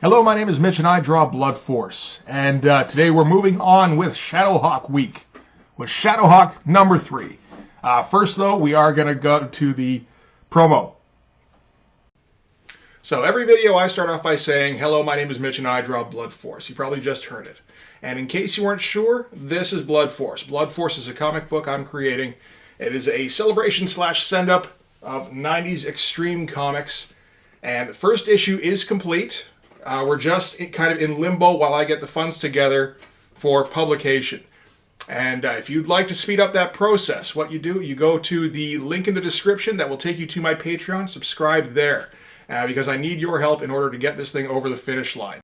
Hello, my name is Mitch and I draw Blood Force. And today we're moving on with Shadowhawk week, with Shadowhawk number 3. First though, we are going to go to the promo. So every video I start off by saying, hello, my name is Mitch and I draw Blood Force. You probably just heard it. And in case you weren't sure, this is Blood Force. Blood Force is a comic book I'm creating. It is a celebration / send-up of 90s extreme comics. And the first issue is complete. We're just kind of in limbo while I get the funds together for publication. And if you'd like to speed up that process, what you do, you go to the link in the description that will take you to my Patreon. Subscribe there, because I need your help in order to get this thing over the finish line.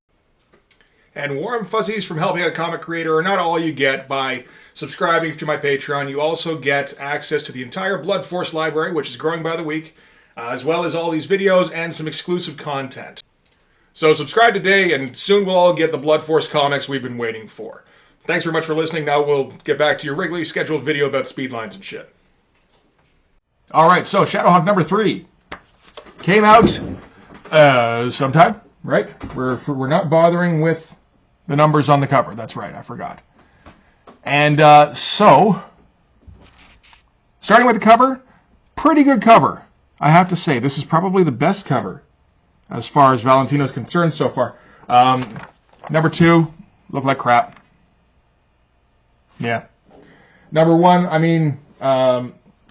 And warm fuzzies from helping a comic creator are not all you get by subscribing to my Patreon. You also get access to the entire Blood Force library, which is growing by the week, as well as all these videos and some exclusive content. So subscribe today, and soon we'll all get the Blood Force comics we've been waiting for. Thanks very much for listening. Now we'll get back to your regularly scheduled video about speed lines and shit. Alright, so Shadowhawk number 3 came out sometime, right? We're not bothering with the numbers on the cover. That's right, I forgot. And so, starting with the cover, pretty good cover. I have to say, this is probably the best cover as far as Valentino's concerned so far. Number 2 looked like crap. Yeah. Number 1, I mean,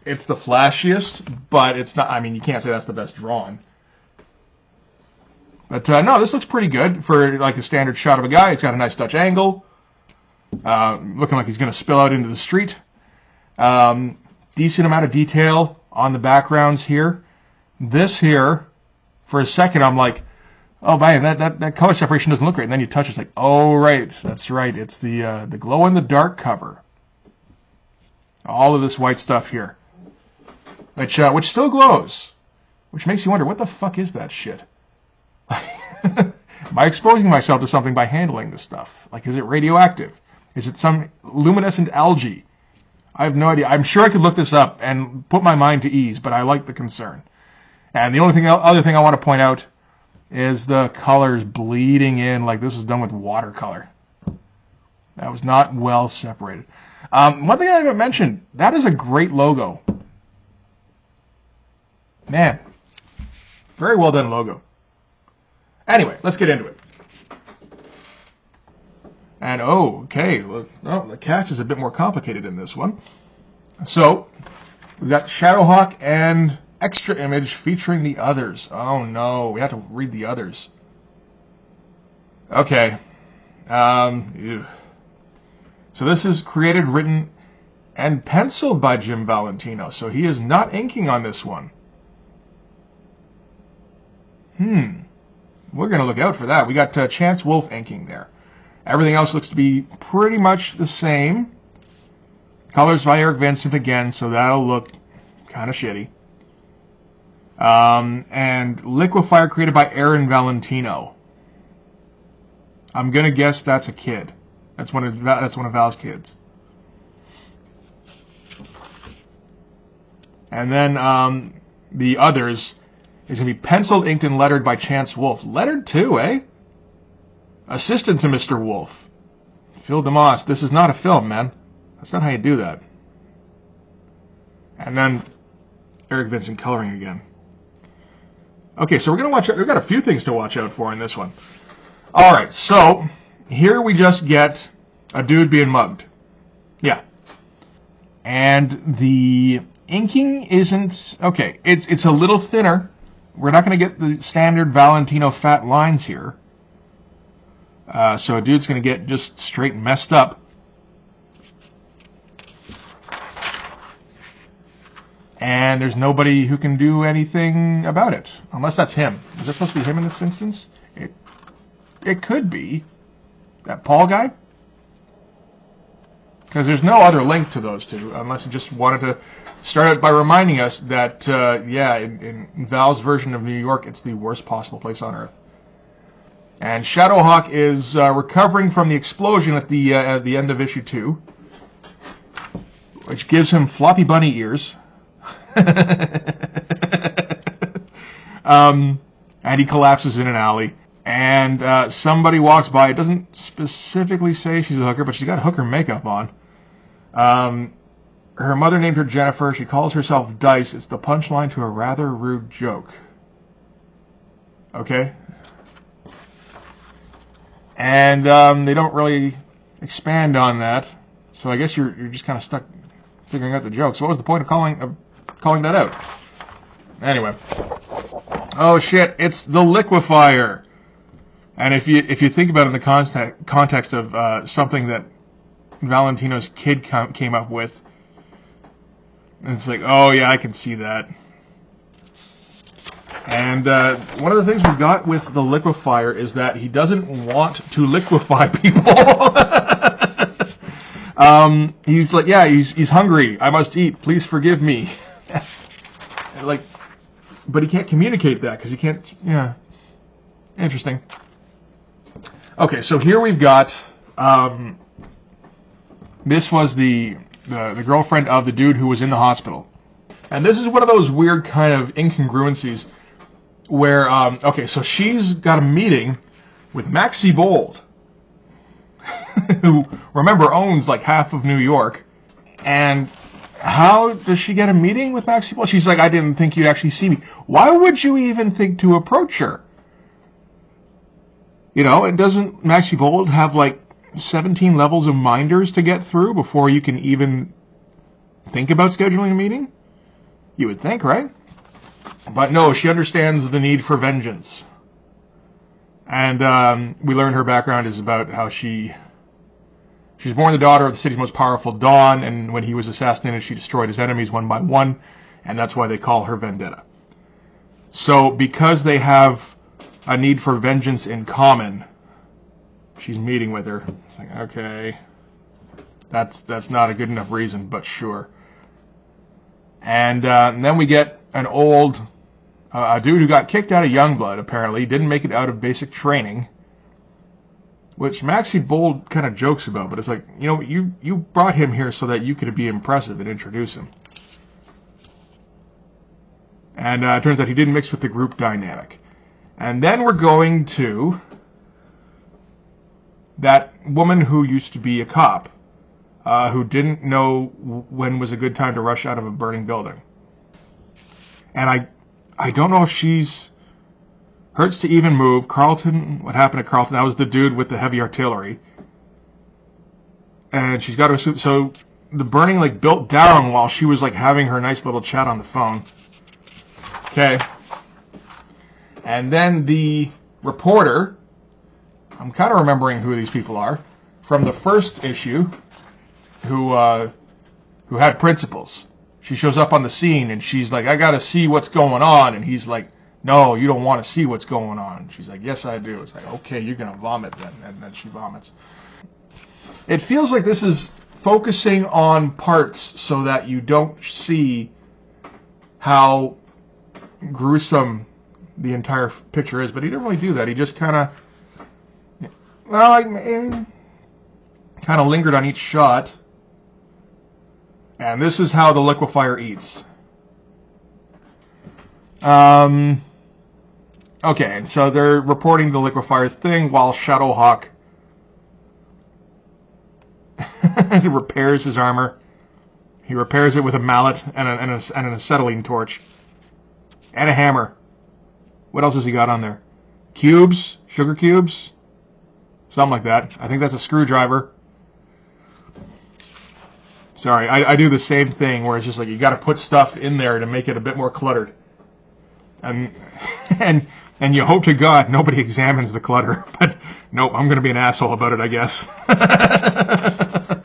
it's the flashiest, but it's not, I mean, you can't say that's the best drawn. But no, this looks pretty good for like a standard shot of a guy. It's got a nice Dutch angle. Looking like he's going to spill out into the street. Decent amount of detail on the backgrounds here. This here, for a second, I'm like, oh man, that color separation doesn't look great. And then you touch it, it's like, oh right, that's right. It's the glow in the dark cover. All of this white stuff here, which still glows, which makes you wonder, what the fuck is that shit? Am I exposing myself to something by handling this stuff? Like, is it radioactive? Is it some luminescent algae? I have no idea. I'm sure I could look this up and put my mind to ease, but I like the concern. And the other thing I want to point out is the colors bleeding in like this was done with watercolor. That was not well separated. One thing I haven't mentioned, that is a great logo. Man, very well done logo. Anyway, let's get into it. And okay, well, the cast is a bit more complicated in this one. So, we've got Shadowhawk and extra image featuring the others. Oh no, we have to read the others. Okay. So this is created, written, and penciled by Jim Valentino. So he is not inking on this one. We're going to look out for that. We got Chance Wolf inking there. Everything else looks to be pretty much the same. Colors by Eric Vincent again, so that'll look kind of shitty. And Liquifier created by Aaron Valentino. I'm going to guess that's a kid. That's one of Val's kids. And then the others is going to be penciled, inked, and lettered by Chance Wolf. Lettered too, eh? Assistant to Mr. Wolf. Phil DeMoss. This is not a film, man. That's not how you do that. And then Eric Vincent coloring again. Okay, so we're going to watch out. We've got a few things to watch out for in this one. Alright, so here we just get a dude being mugged. Yeah. And the inking isn't... Okay, it's a little thinner. We're not going to get the standard Valentino fat lines here. So a dude's going to get just straight messed up. And there's nobody who can do anything about it. Unless that's him. Is it supposed to be him in this instance? It could be. That Paul guy? Because there's no other link to those two, unless he just wanted to start out by reminding us that, in Val's version of New York, it's the worst possible place on Earth. And Shadowhawk is recovering from the explosion at the end of issue 2, which gives him floppy bunny ears. And he collapses in an alley. And somebody walks by. It doesn't specifically say she's a hooker, but she's got hooker makeup on. Her mother named her Jennifer. She calls herself Dice. It's the punchline to a rather rude joke. Okay? And they don't really expand on that. So I guess you're just kind of stuck figuring out the joke. So what was the point of calling that out? Anyway. Oh shit, it's the liquefier. And if you think about it in the context of something that Valentino's kid came up with, and it's like, oh yeah, I can see that. And one of the things we've got with the liquefier is that he doesn't want to liquefy people. He's like, yeah, he's hungry. I must eat. Please forgive me. Like, but he can't communicate that because he can't. Yeah, interesting. Okay, so here we've got. This was the girlfriend of the dude who was in the hospital, and this is one of those weird kind of incongruencies where okay, so she's got a meeting with Maxie Bold, who, remember, owns like half of New York. And how does she get a meeting with Maxie Bold? She's like, I didn't think you'd actually see me. Why would you even think to approach her? You know, and doesn't Maxie Bold have like 17 levels of minders to get through before you can even think about scheduling a meeting? You would think, right? But no, she understands the need for vengeance. And we learn her background is about how she's born the daughter of the city's most powerful Don, and when he was assassinated, she destroyed his enemies one by one, and that's why they call her Vendetta. So because they have a need for vengeance in common, she's meeting with her. It's like, okay, that's not a good enough reason, but sure. And then we get an old a dude who got kicked out of Youngblood, apparently, didn't make it out of basic training, which Maxie Bold kind of jokes about, but it's like, you know, you brought him here so that you could be impressive and introduce him. And it turns out he didn't mix with the group dynamic. And then we're going to that woman who used to be a cop, who didn't know when was a good time to rush out of a burning building. And I don't know if she's hurts to even move. Carlton, what happened to Carlton? That was the dude with the heavy artillery. And she's got her suit. So the burning like built down while she was like having her nice little chat on the phone. Okay. And then the reporter, I'm kind of remembering who these people are, from the first issue, who had principles. She shows up on the scene and she's like, I gotta see what's going on. And he's like, no, you don't want to see what's going on. She's like, yes, I do. It's like, okay, you're gonna vomit then. And then she vomits. It feels like this is focusing on parts so that you don't see how gruesome the entire picture is. But he didn't really do that. He just kind of, kind of lingered on each shot. And this is how the liquefier eats. Okay, and so they're reporting the liquefier thing while Shadowhawk repairs his armor. He repairs it with a mallet and an acetylene torch. And a hammer. What else has he got on there? Cubes? Sugar cubes? Something like that. I think that's a screwdriver. Sorry, I do the same thing where it's just like you got to put stuff in there to make it a bit more cluttered. And you hope to God nobody examines the clutter. But nope, I'm going to be an asshole about it, I guess. I'm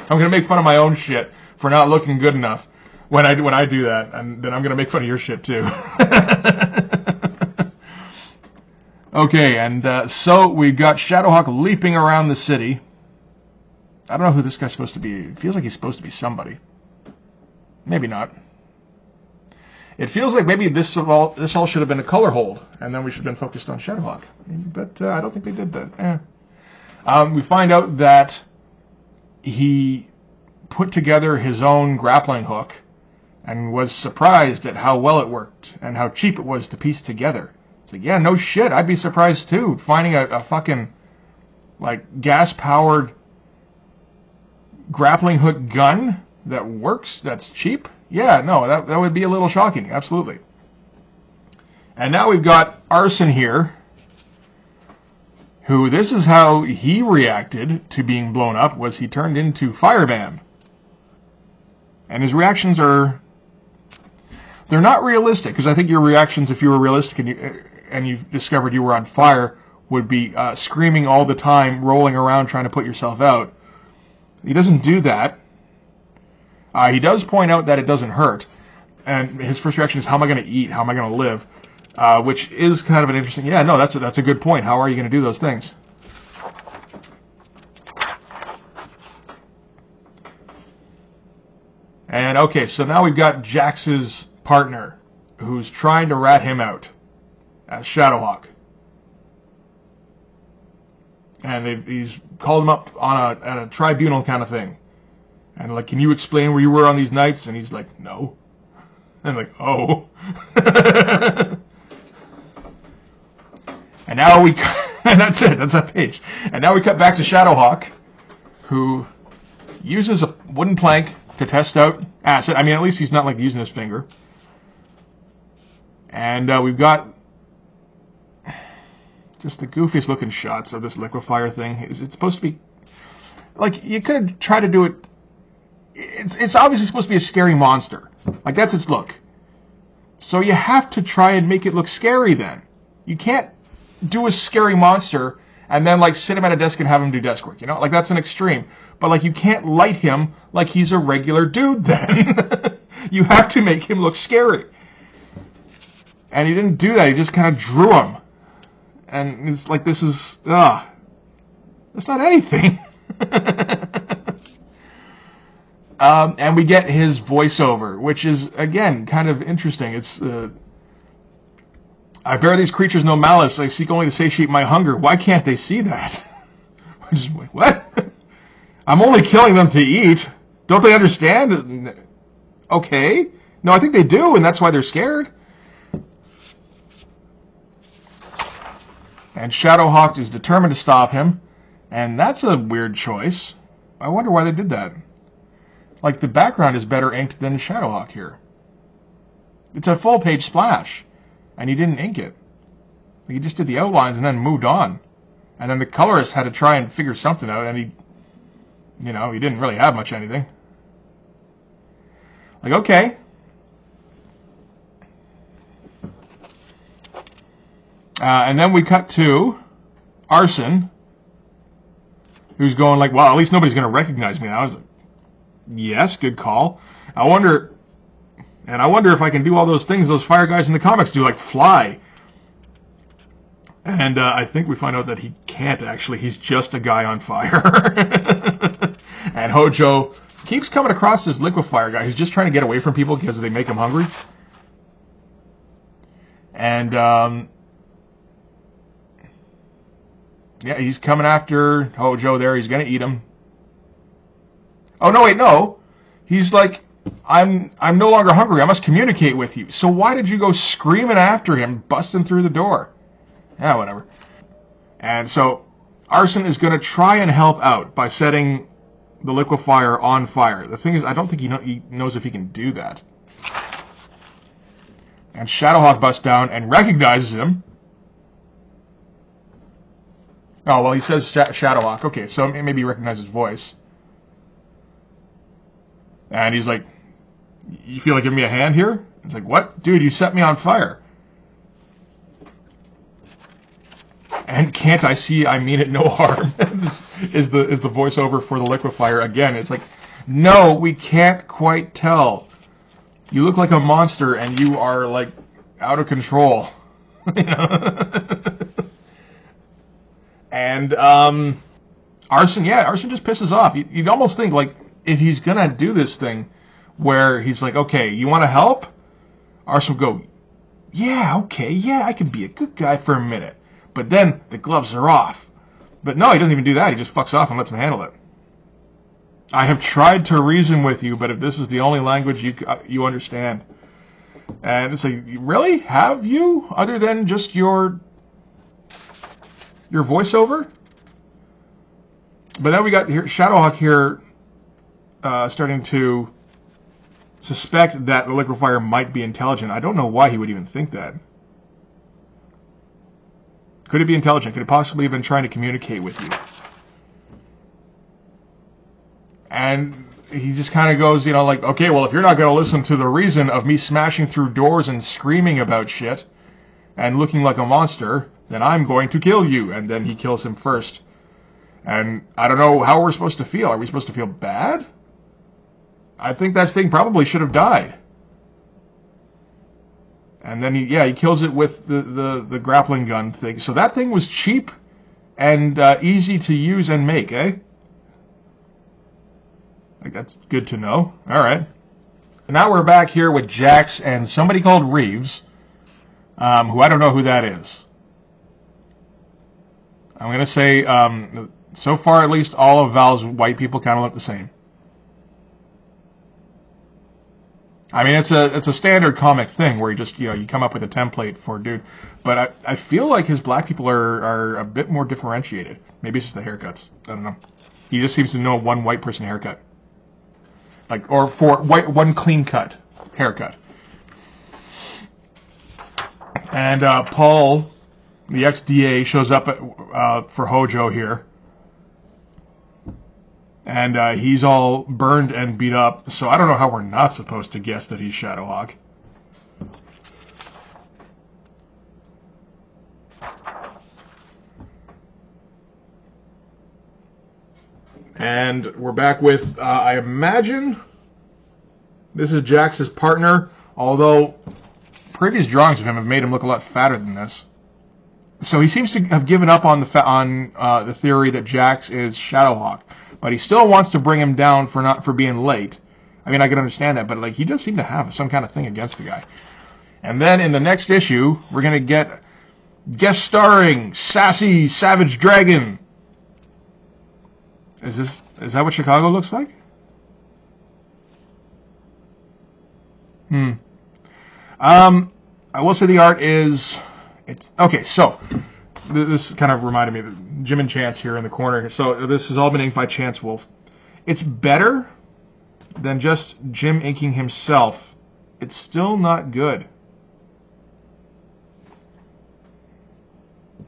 going to make fun of my own shit for not looking good enough when I do that, and then I'm going to make fun of your shit too. Okay, and so we've got Shadowhawk leaping around the city. I don't know who this guy's supposed to be. It feels like he's supposed to be somebody. Maybe not. It feels like maybe this all should have been a color hold, and then we should have been focused on Shadowhawk. But I don't think they did that. We find out that he put together his own grappling hook and was surprised at how well it worked and how cheap it was to piece together. It's like, yeah, no shit. I'd be surprised too, finding a fucking, like, gas-powered grappling hook gun that works, that's cheap. Yeah, no, that would be a little shocking, absolutely. And now we've got Arson here, who, this is how he reacted to being blown up, was he turned into Fireman. And his reactions they're not realistic, because I think your reactions, if you were realistic and you discovered you were on fire, would be screaming all the time, rolling around trying to put yourself out. He doesn't do that. He does point out that it doesn't hurt. And his first reaction is, how am I going to eat? How am I going to live? Which is kind of an interesting... Yeah, no, that's a good point. How are you going to do those things? And, okay, so now we've got Jax's partner, who's trying to rat him out as Shadowhawk. And he's called him up on a tribunal kind of thing. And like, can you explain where you were on these nights? And he's like, no. And like, oh. And now and that's it. That's that page. And now we cut back to Shadowhawk, who uses a wooden plank to test out acid. I mean, at least he's not like using his finger. And we've got just the goofiest looking shots of this liquefier thing. Is it supposed to be like, you could try to do it? It's obviously supposed to be a scary monster. Like, that's its look. So you have to try and make it look scary then. You can't do a scary monster and then like sit him at a desk and have him do desk work, you know? Like, that's an extreme. But like, you can't light him like he's a regular dude then. You have to make him look scary. And he didn't do that. He just kind of drew him. And it's like, this is, that's not anything. And we get his voiceover, which is, again, kind of interesting. It's, I bear these creatures no malice. I seek only to satiate my hunger. Why can't they see that? What? I'm only killing them to eat. Don't they understand? Okay. No, I think they do, and that's why they're scared. And Shadowhawk is determined to stop him, and that's a weird choice. I wonder why they did that. Like, the background is better inked than Shadowhawk here. It's a full-page splash, and he didn't ink it. He just did the outlines and then moved on. And then the colorist had to try and figure something out, and he didn't really have much anything. Like, okay. And then we cut to Arson, who's going like, well, at least nobody's going to recognize me now. I was like, yes, good call. I wonder if I can do all those things those fire guys in the comics do, like fly. And I think we find out that he can't actually. He's just a guy on fire. And Hojo keeps coming across this liquefier guy who's just trying to get away from people because they make him hungry. And yeah, he's coming after Hojo there. He's going to eat him. Oh, no, wait, no. He's like, I'm no longer hungry. I must communicate with you. So why did you go screaming after him, busting through the door? Yeah, whatever. And so Arson is going to try and help out by setting the liquefier on fire. The thing is, I don't think he knows if he can do that. And Shadowhawk busts down and recognizes him. Oh, well, he says Shadowhawk. Okay, so maybe he recognizes his voice. And he's like, you feel like giving me a hand here? It's like, what? Dude, you set me on fire. And can't I see I mean it no harm? This is the voiceover for the liquefier. Again, it's like, no, we can't quite tell. You look like a monster and you are like out of control. You know? And Arson just pisses off. You'd almost think, like, if he's gonna do this thing where he's like, okay, you want to help? Arson will go, yeah, okay, yeah, I can be a good guy for a minute. But then the gloves are off. But no, he doesn't even do that. He just fucks off and lets him handle it. I have tried to reason with you, but if this is the only language you understand. And it's like, really? Have you? Other than just your voiceover? But then we got here, Shadowhawk here starting to suspect that the liquefier might be intelligent. I don't know why he would even think that. Could it be intelligent? Could it possibly have been trying to communicate with you? And he just kind of goes, you know, like, okay, well, if you're not going to listen to the reason of me smashing through doors and screaming about shit and looking like a monster, then I'm going to kill you. And then he kills him first. And I don't know how we're supposed to feel. Are we supposed to feel bad? I think that thing probably should have died. And then he kills it with the grappling gun thing. So that thing was cheap and easy to use and make, eh? Like, that's good to know. All right. Now we're back here with Jax and somebody called Reeves, who I don't know who that is. I'm going to say, so far at least, all of Val's white people kind of look the same. I mean, it's a standard comic thing where you come up with a template for a dude. But I feel like his black people are a bit more differentiated. Maybe it's just the haircuts. I don't know. He just seems to know one white person haircut. Or for one clean cut haircut. And Paul, the ex-DA, shows up for Hojo here. And he's all burned and beat up, so I don't know how we're not supposed to guess that he's Shadowhawk. And we're back with, I imagine, this is Jax's partner, although previous drawings of him have made him look a lot fatter than this. So he seems to have given up on the theory that Jax is Shadowhawk, but he still wants to bring him down for being late. I mean, I can understand that, but like he does seem to have some kind of thing against the guy. And then in the next issue, we're gonna get guest starring Sassy Savage Dragon. Is that what Chicago looks like? I will say the art is, okay, so this kind of reminded me of Jim and Chance here in the corner. So this has all been inked by Chance Wolf. It's better than just Jim inking himself. It's still not good.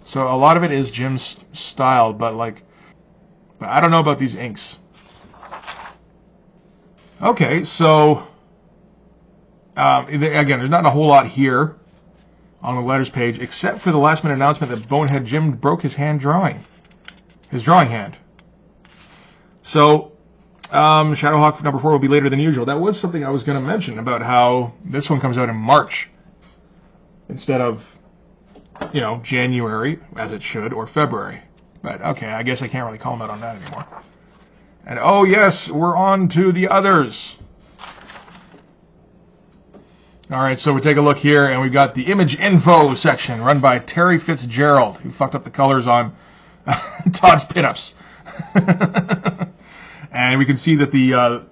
So a lot of it is Jim's style, but I don't know about these inks. Okay, so again, there's not a whole lot here on the letters page, except for the last minute announcement that Bonehead Jim broke his drawing hand. So Shadowhawk number 4 will be later than usual. That was something I was going to mention about how this one comes out in March instead of, January, as it should, or February. But, okay, I guess I can't really call him out on that anymore. And, oh, yes, we're on to the others. All right, so we take a look here, and we've got the image info section run by Terry Fitzgerald, who fucked up the colors on Todd's pinups. And we can see that the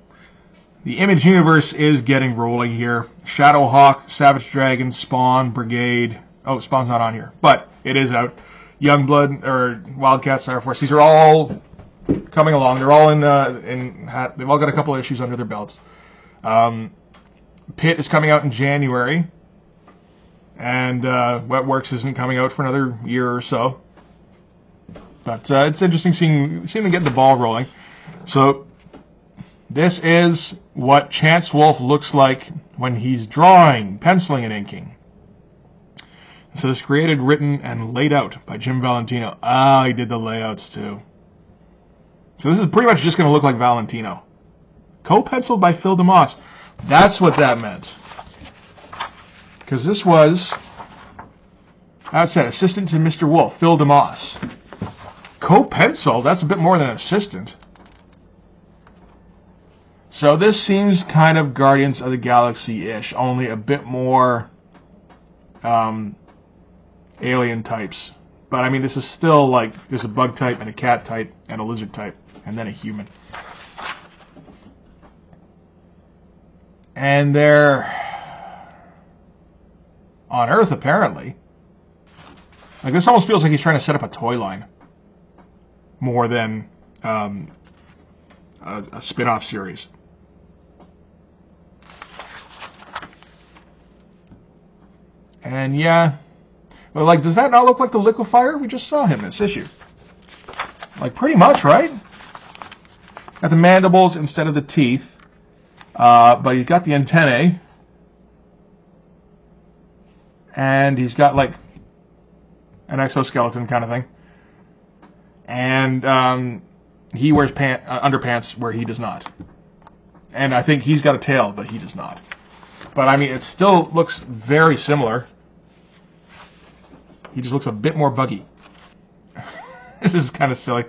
image universe is getting rolling here. Shadowhawk, Savage Dragon, Spawn, Brigade. Oh, Spawn's not on here, but it is out. Youngblood, or Wildcat, Sire Force. These are all coming along. They're all they've all got a couple of issues under their belts. Pit is coming out in January, and Wetworks isn't coming out for another year or so. But it's interesting seeing them get the ball rolling. So this is what Chance Wolf looks like when he's drawing, penciling, and inking. So this created, written, and laid out by Jim Valentino. He did the layouts too. So this is pretty much just going to look like Valentino. Co-penciled by Phil DeMoss. That's what that meant. Because this was, as I said, assistant to Mr. Wolf, Phil DeMoss. Co-pencil, that's a bit more than assistant. So this seems kind of Guardians of the Galaxy-ish, only a bit more alien types. But I mean, this is still like, there's a bug type and a cat type and a lizard type and then a human. And they're on Earth, apparently. Like, this almost feels like he's trying to set up a toy line more than a spin-off series. And yeah, well, like, does that not look like the liquefier? We just saw him in this issue. Like, pretty much, right? Got the mandibles instead of the teeth, but he's got the antennae, and he's got like an exoskeleton kind of thing, and he wears underpants where he does not, and I think he's got a tail, but he does not. But I mean, it still looks very similar. He just looks a bit more buggy. This is kind of silly.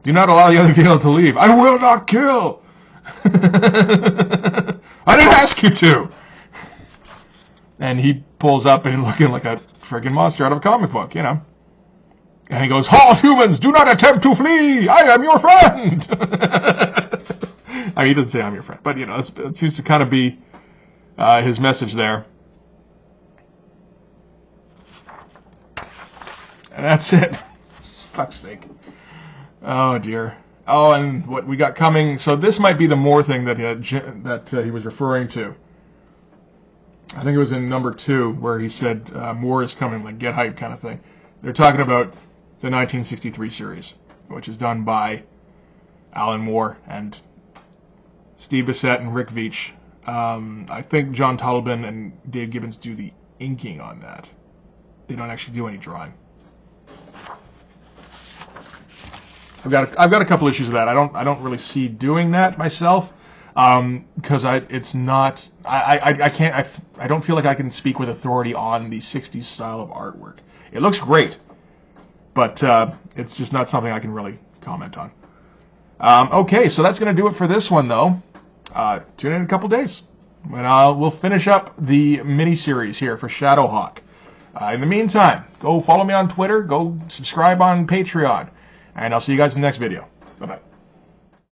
Do not allow the other vehicle to leave. I will not kill! I didn't ask you to! And he pulls up and looking like a friggin' monster out of a comic book, you know. And he goes, "Halt, humans! Do not attempt to flee! I am your friend!" I mean, he doesn't say I'm your friend, but, you know, it seems to kind of be his message there. And that's it. Fuck's sake. Oh dear. Oh, and what we got coming. So this might be the Moore thing that he was referring to. I think it was in number 2 where he said Moore is coming, like get hype kind of thing. They're talking about the 1963 series, which is done by Alan Moore and Steve Bissette and Rick Veitch. I think John Totleben and Dave Gibbons do the inking on that. They don't actually do any drawing. I've got a couple issues of that. I don't really see doing that myself, because it's not. I don't feel like I can speak with authority on the 60s style of artwork. It looks great, but it's just not something I can really comment on. Okay, so that's going to do it for this one, though. Tune in a couple days when we'll finish up the mini-series here for Shadowhawk. In the meantime, go follow me on Twitter, go subscribe on Patreon, and I'll see you guys in the next video. Bye-bye.